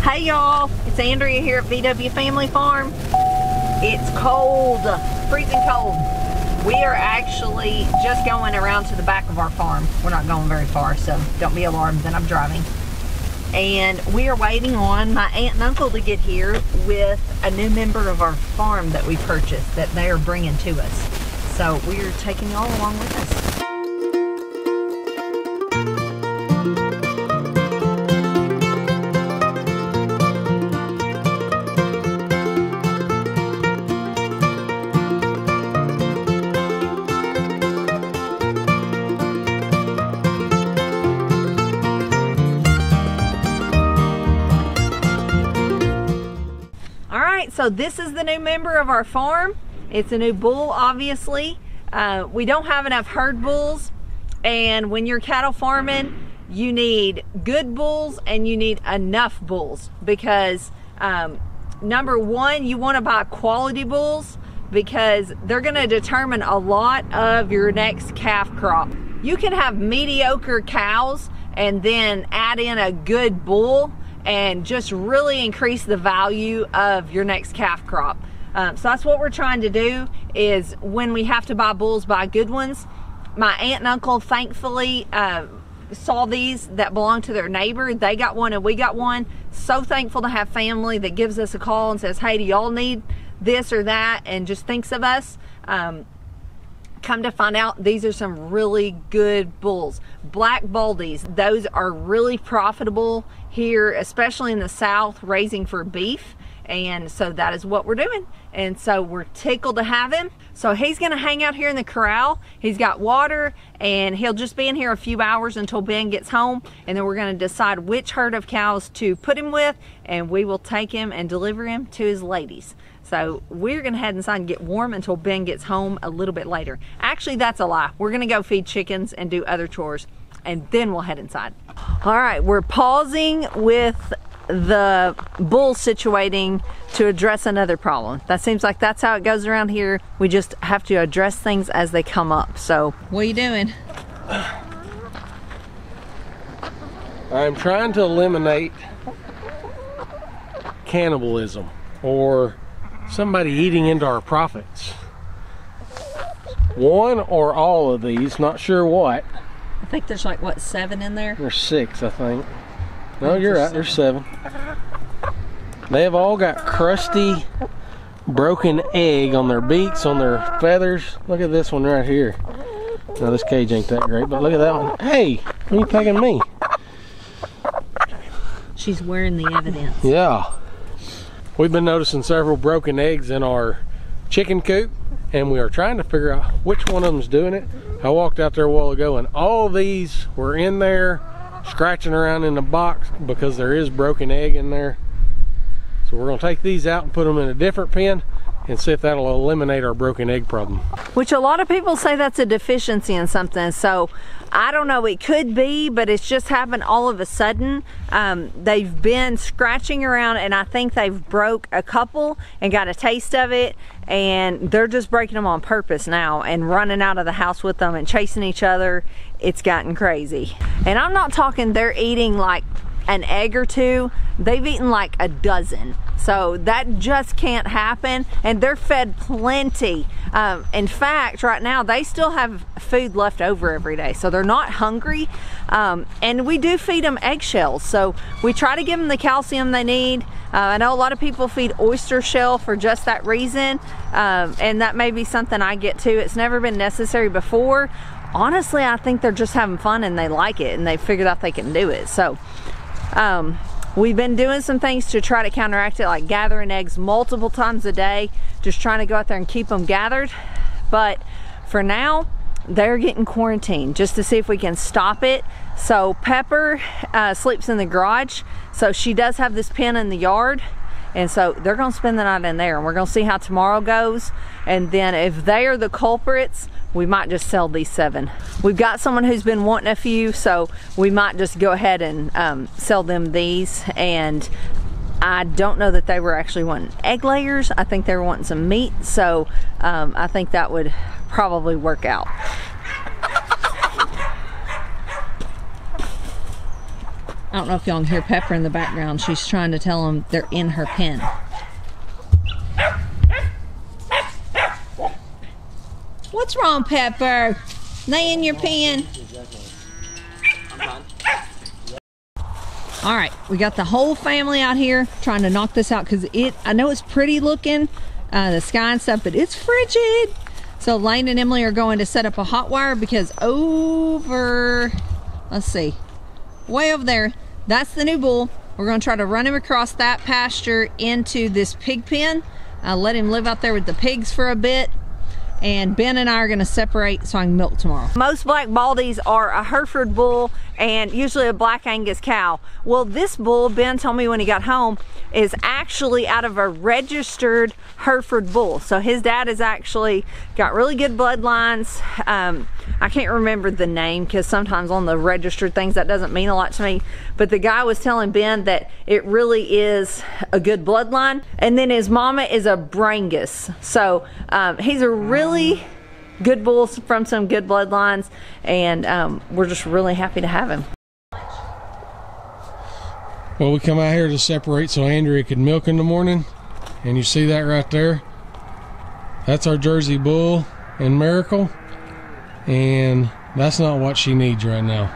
Hey y'all, it's Andrea here at VW Family Farm. It's cold, freezing cold. We are actually just going around to the back of our farm. We're not going very far, so don't be alarmed that I'm driving. And we are waiting on my aunt and uncle to get here with a new member of our farm that we purchased that they are bringing to us. So we are taking y'all along with us. So this is the new member of our farm. It's a new bull, obviously. We don't have enough herd bulls, and when you're cattle farming, you need good bulls and you need enough bulls because number one, you want to buy quality bulls because they're going to determine a lot of your next calf crop. You can have mediocre cows and then add in a good bull and just really increase the value of your next calf crop. So that's what we're trying to do, is when we have to buy bulls, buy good ones. My aunt and uncle thankfully saw these that belong to their neighbor. They got one and we got one. So thankful to have family that gives us a call and says, hey, do y'all need this or that, and just thinks of us. Come to find out, these are some really good bulls. Black Baldies, those are really profitable here, especially in the South, raising for beef. And so that is what we're doing. And so we're tickled to have him. So he's gonna hang out here in the corral. He's got water and he'll just be in here a few hours until Ben gets home. And then we're gonna decide which herd of cows to put him with, and we will take him and deliver him to his ladies. So we're gonna head inside and get warm until Ben gets home a little bit later. Actually, that's a lie. We're gonna go feed chickens and do other chores, and then we'll head inside. All right, we're pausing with the bull situating to address another problem. That seems like that's how it goes around here. We just have to address things as they come up. So, what are you doing? I'm trying to eliminate cannibalism or somebody eating into our profits. One or all of these, not sure what. I think there's like, what, 7 in there? There's 6, I think. No, you're right, there's 7. They have all got crusty, broken egg on their beaks, on their feathers. Look at this one right here. Now this cage ain't that great, but look at that one. Hey, what are you pegging me? She's wearing the evidence. Yeah. We've been noticing several broken eggs in our chicken coop, and we are trying to figure out which one of them's doing it. I walked out there a while ago and all these were in there scratching around in the box because there is broken egg in there. So we're gonna take these out and put them in a different pen and see if that'll eliminate our broken egg problem. Which a lot of people say that's a deficiency in something. So I don't know, it could be, but it's just happened all of a sudden. They've been scratching around and I think they've broke a couple and got a taste of it, and they're just breaking them on purpose now and running out of the house with them and chasing each other. It's gotten crazy. And I'm not talking they're eating like an egg or two, they've eaten like a dozen. So that just can't happen, and they're fed plenty. In fact, right now they still have food left over every day, so they're not hungry. And we do feed them eggshells, so we try to give them the calcium they need. I know a lot of people feed oyster shell for just that reason, and that may be something I get to. It's never been necessary before. Honestly, I think they're just having fun and they like it and they figured out they can do it. So we've been doing some things to try to counteract it, like gathering eggs multiple times a day, just trying to go out there and keep them gathered. But for now, they're getting quarantined just to see if we can stop it. So Pepper sleeps in the garage, so she does have this pen in the yard, and so they're gonna spend the night in there, and we're gonna see how tomorrow goes. And then if they are the culprits, we might just sell these 7. We've got someone who's been wanting a few, so we might just go ahead and sell them these. And I don't know that they were actually wanting egg layers. I think they were wanting some meat, so I think that would probably work out. don't know if y'all can hear Pepper in the background. She's trying to tell them they're in her pen. What's wrong, Pepper? They in your pen? All right, we got the whole family out here trying to knock this out because I know it's pretty looking, the sky and stuff, but it's frigid. So Lane and Emily are going to set up a hot wire because over, let's see, way over there, that's the new bull. We're going to try to run him across that pasture into this pig pen. Let him live out there with the pigs for a bit. And Ben and I are going to separate so I can milk tomorrow. Most black baldies are a Hereford bull and usually a black Angus cow. Well, this bull, Ben told me when he got home, is actually out of a registered Hereford bull. So his dad has actually got really good bloodlines. I can't remember the name because sometimes on the registered things that doesn't mean a lot to me. But the guy was telling Ben that it really is a good bloodline. And then his mama is a Brangus. So he's a really good bull from some good bloodlines. And we're just really happy to have him. Well, we come out here to separate so Andrea could milk in the morning. And you see that right there? That's our Jersey bull and Miracle. And that's not what she needs right now.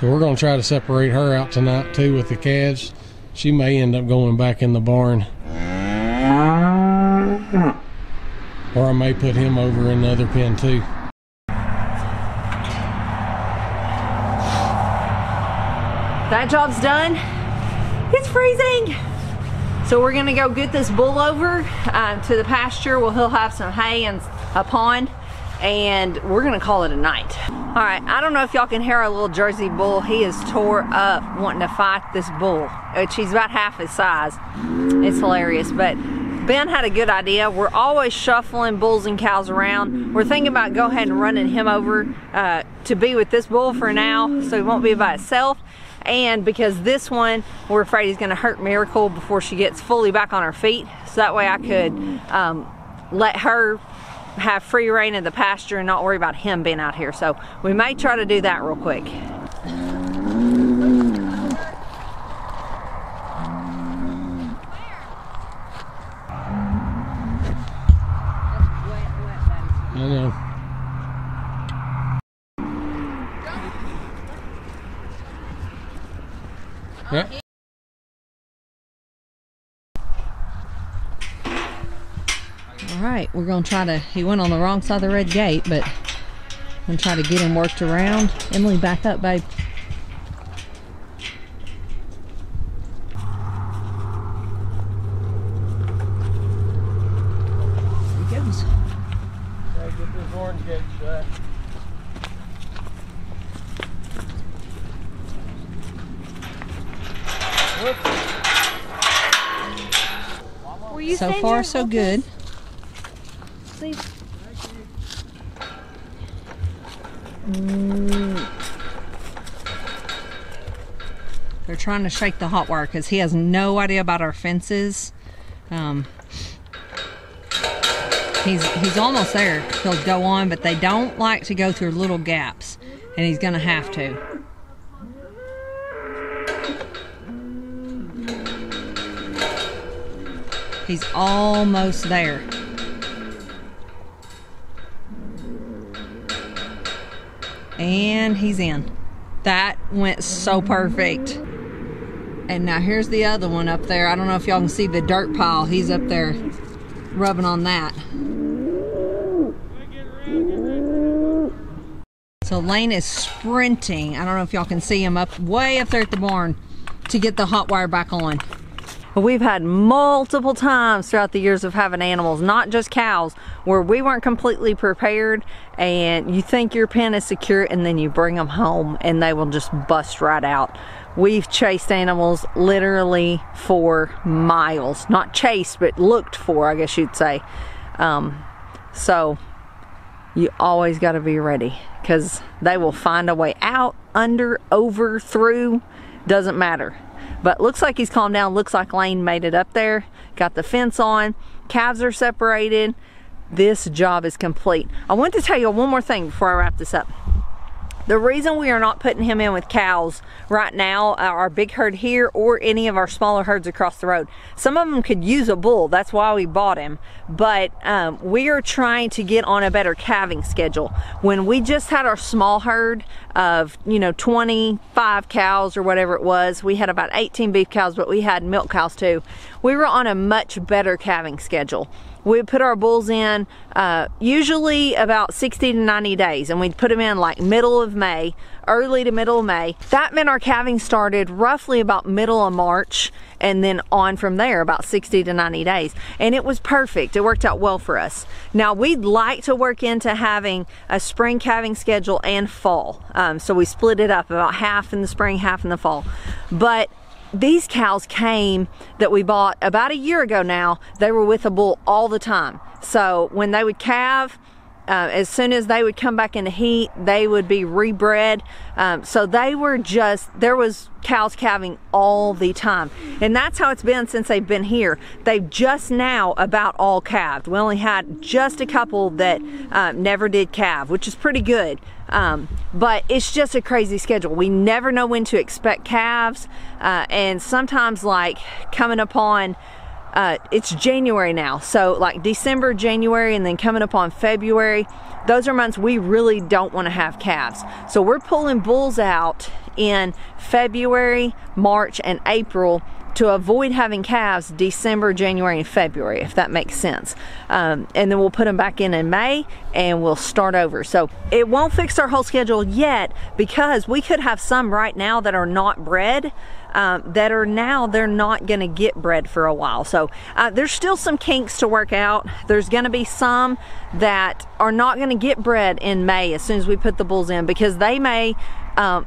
So we're going to try to separate her out tonight too with the calves. She may end up going back in the barn. Or I may put him over in the other pen too. That job's done. It's freezing. So we're gonna go get this bull over to the pasture where he'll have some hay and a pond, and we're gonna call it a night. All right, I don't know if y'all can hear our little Jersey bull. He is tore up wanting to fight this bull, which he's about half his size. It's hilarious, but Ben had a good idea. We're always shuffling bulls and cows around. We're thinking about go ahead and running him over to be with this bull for now, so he won't be by himself. And because this one, we're afraid he's gonna hurt Miracle before she gets fully back on her feet. So that way I could let her have free reign in the pasture and not worry about him being out here. So we may try to do that real quick. I know. Yeah. All right, we're gonna try to, he went on the wrong side of the red gate, but I'm gonna try to get him worked around. Emily, back up, babe. Here he goes. Okay, get this orange gate shut. So far, so good. They're trying to shake the hot wire because he has no idea about our fences. He's almost there. He'll go on, but they don't like to go through little gaps, and he's gonna have to. He's almost there. And he's in. That went so perfect. And now here's the other one up there. I don't know if y'all can see the dirt pile. He's up there rubbing on that. So Lane is sprinting. I don't know if y'all can see him way up there at the barn to get the hot wire back on. We've had multiple times throughout the years of having animals, not just cows, where we weren't completely prepared and you think your pen is secure and then you bring them home and they will just bust right out. We've chased animals literally for miles. Not chased, but looked for, I guess you'd say. So you always got to be ready because they will find a way out, under, over, through, doesn't matter. But looks like he's calmed down. Looks like Lane made it up there. Got the fence on. Calves are separated. This job is complete. I want to tell you one more thing before I wrap this up. The reason we are not putting him in with cows right now, our big herd here or any of our smaller herds across the road, some of them could use a bull. That's why we bought him. But we are trying to get on a better calving schedule. When we just had our small herd of, 25 cows or whatever it was, we had about 18 beef cows, but we had milk cows too. We were on a much better calving schedule. We would put our bulls in usually about 60 to 90 days, and we'd put them in like middle of May, early to middle of May. That meant our calving started roughly about middle of March, and then on from there about 60 to 90 days. And it was perfect. It worked out well for us. Now we'd like to work into having a spring calving schedule and fall. So we split it up about half in the spring, half in the fall. But these cows came that we bought about a year ago now. They were with a bull all the time. So when they would calve, as soon as they would come back into heat, they would be rebred. So they were there was cows calving all the time. And that's how it's been since they've been here. They've just now about all calved. We only had just a couple that never did calve, which is pretty good. But it's just a crazy schedule. We never know when to expect calves. And sometimes like coming upon it's January now, so like December, January, and then coming up on February, those are months we really don't want to have calves. So we're pulling bulls out in February, March, and April to avoid having calves December, January, and February, if that makes sense. And then we'll put them back in May, and we'll start over. So it won't fix our whole schedule yet, because we could have some right now that are not bred, they're not gonna get bred for a while. So there's still some kinks to work out. There's gonna be some that are not gonna get bred in May as soon as we put the bulls in, because they may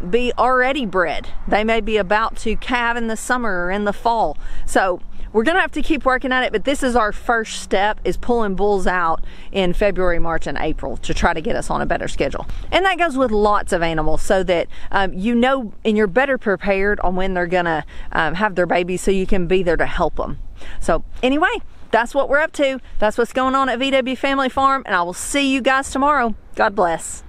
be already bred. They may be about to calve in the summer or in the fall. So we're gonna have to keep working at it, but this is our first step, is pulling bulls out in February, March, and April to try to get us on a better schedule. And that goes with lots of animals, so that and you're better prepared on when they're gonna have their babies, so you can be there to help them. So anyway, that's what we're up to. That's what's going on at VW Family Farm, and I will see you guys tomorrow. God bless.